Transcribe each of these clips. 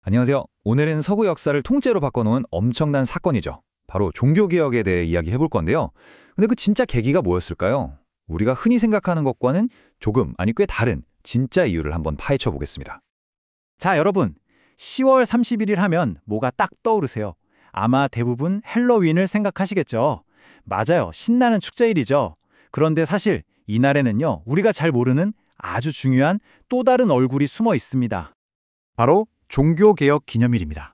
안녕하세요. 오늘은 서구 역사를 통째로 바꿔놓은 엄청난 사건이죠. 바로 종교개혁에 대해 이야기해 볼 건데요. 근데 그 진짜 계기가 뭐였을까요? 우리가 흔히 생각하는 것과는 조금, 아니 꽤 다른 진짜 이유를 한번 파헤쳐 보겠습니다. 자, 여러분. 10월 31일 하면 뭐가 딱 떠오르세요? 아마 대부분 헬로윈을 생각하시겠죠? 맞아요. 신나는 축제일이죠. 그런데 사실 이날에는요, 우리가 잘 모르는 아주 중요한 또 다른 얼굴이 숨어 있습니다. 바로 종교개혁 기념일입니다.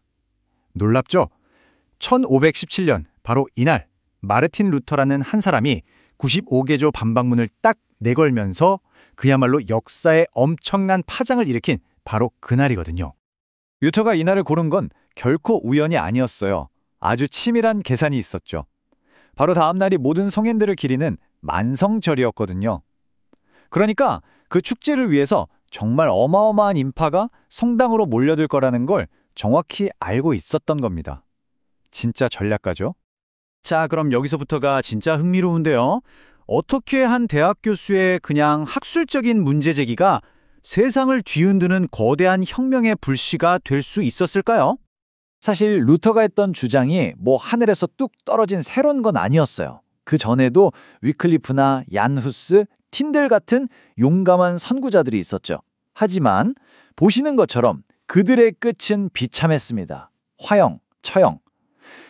놀랍죠? 1517년 바로 이날 마르틴 루터라는 한 사람이 95개조 반박문을 딱 내걸면서 그야말로 역사에 엄청난 파장을 일으킨 바로 그날이거든요. 루터가 이날을 고른 건 결코 우연이 아니었어요. 아주 치밀한 계산이 있었죠. 바로 다음 날이 모든 성인들을 기리는 만성절이었거든요. 그러니까 그 축제를 위해서 정말 어마어마한 인파가 성당으로 몰려들 거라는 걸 정확히 알고 있었던 겁니다. 진짜 전략가죠? 자, 그럼 여기서부터가 진짜 흥미로운데요. 어떻게 한 대학 교수의 그냥 학술적인 문제 제기가 세상을 뒤흔드는 거대한 혁명의 불씨가 될 수 있었을까요? 사실 루터가 했던 주장이 뭐 하늘에서 뚝 떨어진 새로운 건 아니었어요. 그 전에도 위클리프나 얀 후스, 틴델 같은 용감한 선구자들이 있었죠. 하지만 보시는 것처럼 그들의 끝은 비참했습니다. 화형, 처형.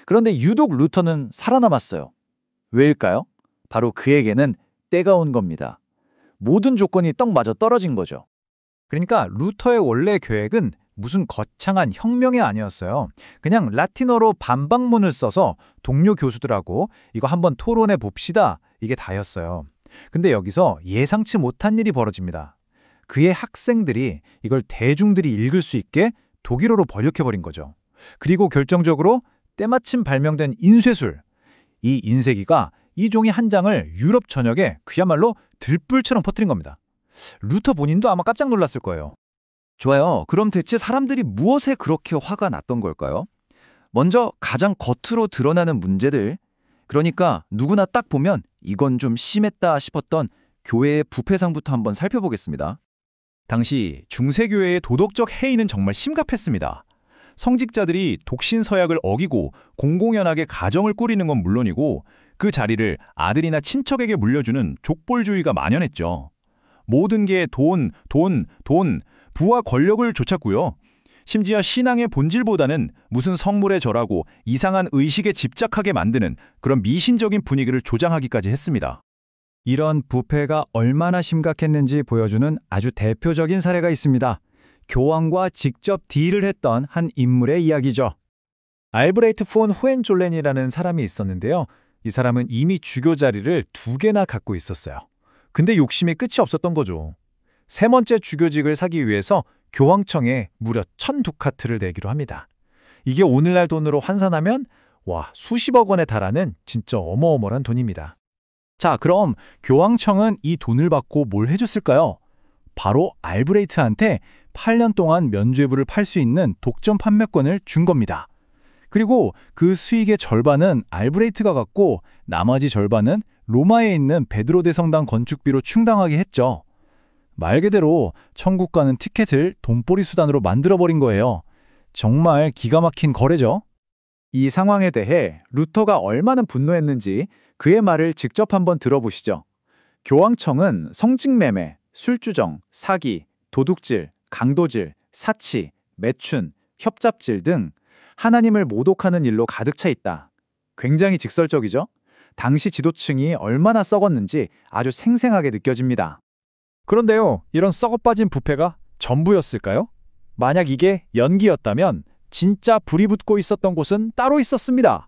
그런데 유독 루터는 살아남았어요. 왜일까요? 바로 그에게는 때가 온 겁니다. 모든 조건이 딱 맞아 떨어진 거죠. 그러니까 루터의 원래 계획은 무슨 거창한 혁명이 아니었어요. 그냥 라틴어로 반박문을 써서 동료 교수들하고 이거 한번 토론해 봅시다. 이게 다였어요. 근데 여기서 예상치 못한 일이 벌어집니다. 그의 학생들이 이걸 대중들이 읽을 수 있게 독일어로 번역해버린 거죠. 그리고 결정적으로 때마침 발명된 인쇄술. 이 인쇄기가 이 종이 한 장을 유럽 전역에 그야말로 들불처럼 퍼뜨린 겁니다. 루터 본인도 아마 깜짝 놀랐을 거예요. 좋아요. 그럼 대체 사람들이 무엇에 그렇게 화가 났던 걸까요? 먼저 가장 겉으로 드러나는 문제들. 그러니까 누구나 딱 보면 이건 좀 심했다 싶었던 교회의 부패상부터 한번 살펴보겠습니다. 당시 중세교회의 도덕적 해이는 정말 심각했습니다. 성직자들이 독신서약을 어기고 공공연하게 가정을 꾸리는 건 물론이고 그 자리를 아들이나 친척에게 물려주는 족벌주의가 만연했죠. 모든 게 돈, 부와 권력을 좇았고요. 심지어 신앙의 본질보다는 무슨 성물에 절하고 이상한 의식에 집착하게 만드는 그런 미신적인 분위기를 조장하기까지 했습니다. 이런 부패가 얼마나 심각했는지 보여주는 아주 대표적인 사례가 있습니다. 교황과 직접 딜을 했던 한 인물의 이야기죠. 알브레이트 폰 호헨졸렌이라는 사람이 있었는데요. 이 사람은 이미 주교 자리를 2개나 갖고 있었어요. 근데 욕심이 끝이 없었던 거죠. 3번째 주교직을 사기 위해서 교황청에 무려 1000두카트를 내기로 합니다. 이게 오늘날 돈으로 환산하면 수십억 원에 달하는 진짜 어마어마한 돈입니다. 자, 그럼 교황청은 이 돈을 받고 뭘 해줬을까요? 바로 알브레이트한테 8년 동안 면죄부를 팔 수 있는 독점 판매권을 준 겁니다. 그리고 그 수익의 절반은 알브레이트가 갖고 나머지 절반은 로마에 있는 베드로 대성당 건축비로 충당하게 했죠. 말 그대로 천국 가는 티켓을 돈벌이 수단으로 만들어버린 거예요. 정말 기가 막힌 거래죠. 이 상황에 대해 루터가 얼마나 분노했는지 그의 말을 직접 한번 들어보시죠. 교황청은 성직매매, 술주정, 사기, 도둑질, 강도질, 사치, 매춘, 협잡질 등 하나님을 모독하는 일로 가득 차 있다. 굉장히 직설적이죠? 당시 지도층이 얼마나 썩었는지 아주 생생하게 느껴집니다. 그런데요, 이런 썩어빠진 부패가 전부였을까요? 만약 이게 연기였다면 진짜 불이 붙고 있었던 곳은 따로 있었습니다.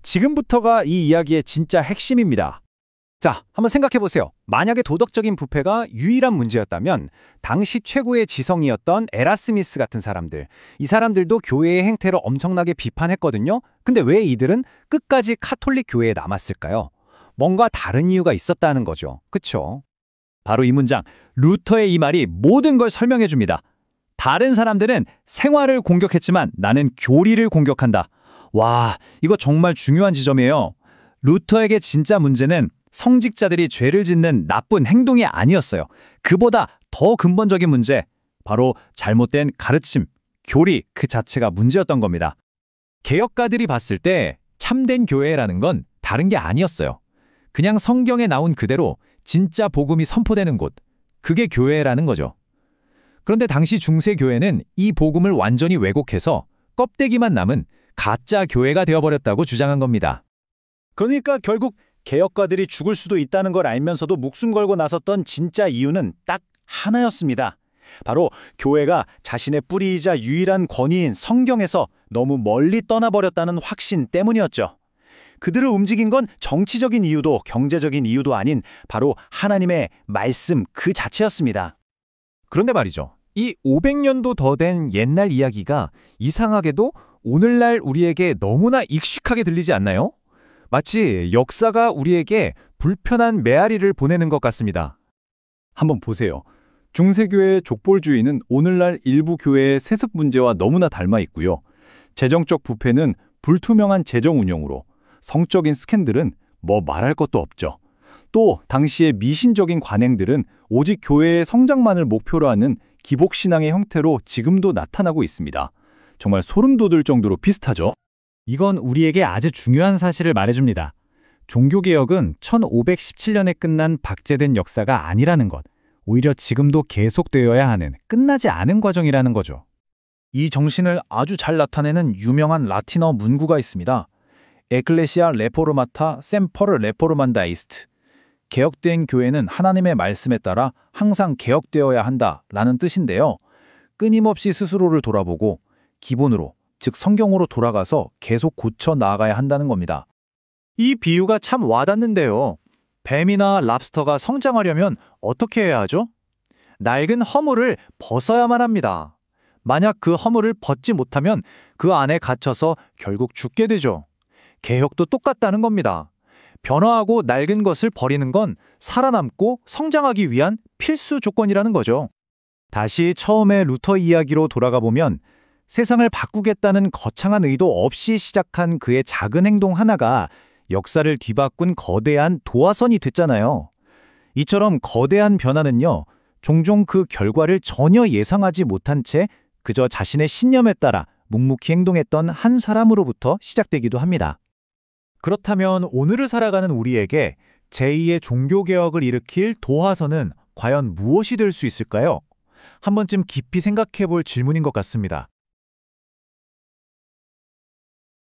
지금부터가 이 이야기의 진짜 핵심입니다. 자, 한번 생각해보세요. 만약에 도덕적인 부패가 유일한 문제였다면 당시 최고의 지성이었던 에라스미스 같은 사람들, 이 사람들도 교회의 행태를 엄청나게 비판했거든요. 근데 왜 이들은 끝까지 카톨릭 교회에 남았을까요? 뭔가 다른 이유가 있었다는 거죠. 그쵸? 바로 이 문장, 루터의 이 말이 모든 걸 설명해 줍니다. 다른 사람들은 생활을 공격했지만 나는 교리를 공격한다. 와, 이거 정말 중요한 지점이에요. 루터에게 진짜 문제는 성직자들이 죄를 짓는 나쁜 행동이 아니었어요. 그보다 더 근본적인 문제, 바로 잘못된 가르침, 교리 그 자체가 문제였던 겁니다. 개혁가들이 봤을 때 참된 교회라는 건 다른 게 아니었어요. 그냥 성경에 나온 그대로 진짜 복음이 선포되는 곳, 그게 교회라는 거죠. 그런데 당시 중세 교회는 이 복음을 완전히 왜곡해서 껍데기만 남은 가짜 교회가 되어버렸다고 주장한 겁니다. 그러니까 결국 개혁가들이 죽을 수도 있다는 걸 알면서도 목숨 걸고 나섰던 진짜 이유는 딱 하나였습니다. 바로 교회가 자신의 뿌리이자 유일한 권위인 성경에서 너무 멀리 떠나버렸다는 확신 때문이었죠. 그들을 움직인 건 정치적인 이유도 경제적인 이유도 아닌 바로 하나님의 말씀 그 자체였습니다. 그런데 말이죠. 이 500년도 더 된 옛날 이야기가 이상하게도 오늘날 우리에게 너무나 익숙하게 들리지 않나요? 마치 역사가 우리에게 불편한 메아리를 보내는 것 같습니다. 한번 보세요. 중세교회의 족벌주의는 오늘날 일부 교회의 세습 문제와 너무나 닮아 있고요. 재정적 부패는 불투명한 재정 운영으로, 성적인 스캔들은 뭐 말할 것도 없죠. 또 당시의 미신적인 관행들은 오직 교회의 성장만을 목표로 하는 기복신앙의 형태로 지금도 나타나고 있습니다. 정말 소름 돋을 정도로 비슷하죠? 이건 우리에게 아주 중요한 사실을 말해줍니다. 종교개혁은 1517년에 끝난 박제된 역사가 아니라는 것, 오히려 지금도 계속되어야 하는 끝나지 않은 과정이라는 거죠. 이 정신을 아주 잘 나타내는 유명한 라틴어 문구가 있습니다. 에클레시아 레포르마타 셈퍼르 레포르만다 이스트. 개혁된 교회는 하나님의 말씀에 따라 항상 개혁되어야 한다라는 뜻인데요. 끊임없이 스스로를 돌아보고 기본으로, 즉 성경으로 돌아가서 계속 고쳐 나아가야 한다는 겁니다. 이 비유가 참 와닿는데요. 뱀이나 랍스터가 성장하려면 어떻게 해야 하죠? 낡은 허물을 벗어야만 합니다. 만약 그 허물을 벗지 못하면 그 안에 갇혀서 결국 죽게 되죠. 개혁도 똑같다는 겁니다. 변화하고 낡은 것을 버리는 건 살아남고 성장하기 위한 필수 조건이라는 거죠. 다시 처음의 루터 이야기로 돌아가 보면 세상을 바꾸겠다는 거창한 의도 없이 시작한 그의 작은 행동 하나가 역사를 뒤바꾼 거대한 도화선이 됐잖아요. 이처럼 거대한 변화는요, 종종 그 결과를 전혀 예상하지 못한 채 그저 자신의 신념에 따라 묵묵히 행동했던 한 사람으로부터 시작되기도 합니다. 그렇다면 오늘을 살아가는 우리에게 제2의 종교개혁을 일으킬 도화선은 과연 무엇이 될 수 있을까요? 한 번쯤 깊이 생각해 볼 질문인 것 같습니다.